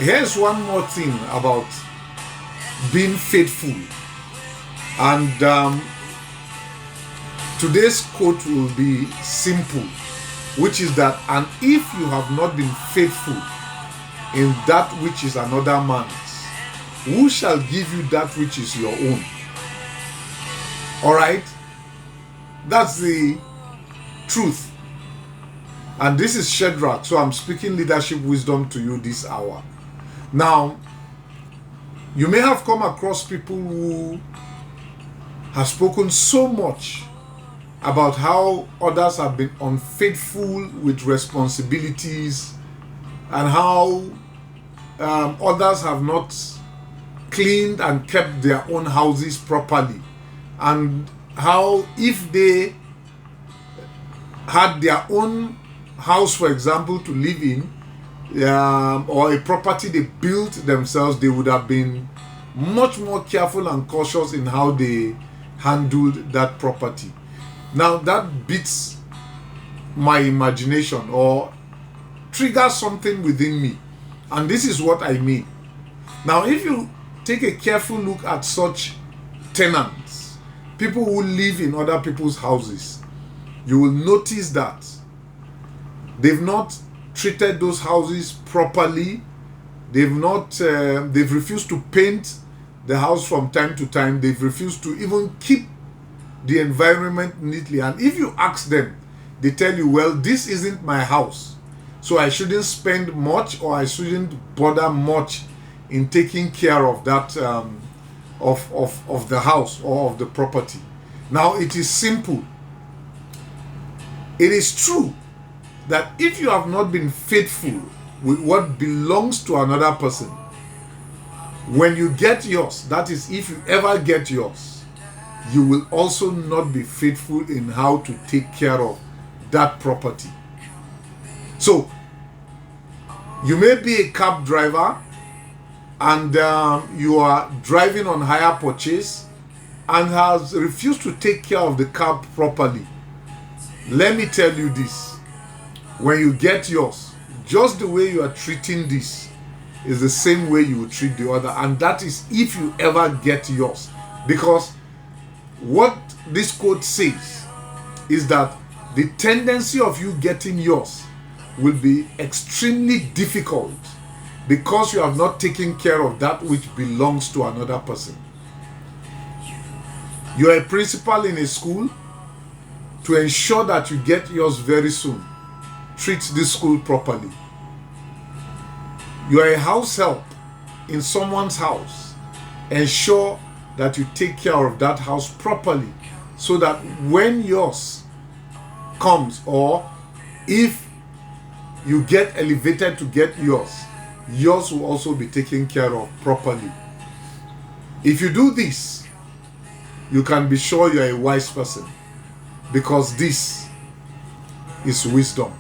Here's one more thing about being faithful. And today's quote will be simple, which is that, and if you have not been faithful in that which is another man's, who shall give you that which is your own? All right? That's the truth. And this is Shadrach, so I'm speaking leadership wisdom to you this hour. Now, you may have come across people who have spoken so much about how others have been unfaithful with responsibilities, and how others have not cleaned and kept their own houses properly, and how if they had their own house, for example, to live in, or a property they built themselves, they would have been much more careful and cautious in how they handled that property. Now that beats my imagination or triggers something within me, and this is what I mean. Now, if you take a careful look at such tenants, people who live in other people's houses, you will notice that they've not treated those houses properly. They've refused to paint the house from time to time. They've refused to even keep the environment neatly. And if you ask them, they tell you, well, this isn't my house, so I shouldn't spend much, or I shouldn't bother much in taking care of that of the house or of the property. Now, it is simple. It is true that if you have not been faithful with what belongs to another person, when you get yours, that is, if you ever get yours, you will also not be faithful in how to take care of that property. So, you may be a cab driver, and you are driving on hire purchase and has refused to take care of the cab properly. Let me tell you this: when you get yours, just the way you are treating this is the same way you will treat the other, and that is if you ever get yours. Because what this quote says is that the tendency of you getting yours will be extremely difficult because you have not taken care of that which belongs to another person. You are a principal in a school. To ensure that you get yours very soon, treat this school properly. You are a house help in someone's house. Ensure that you take care of that house properly, so that when yours comes, or if you get elevated to get yours, yours will also be taken care of properly. If you do this, you can be sure you are a wise person, because this is wisdom.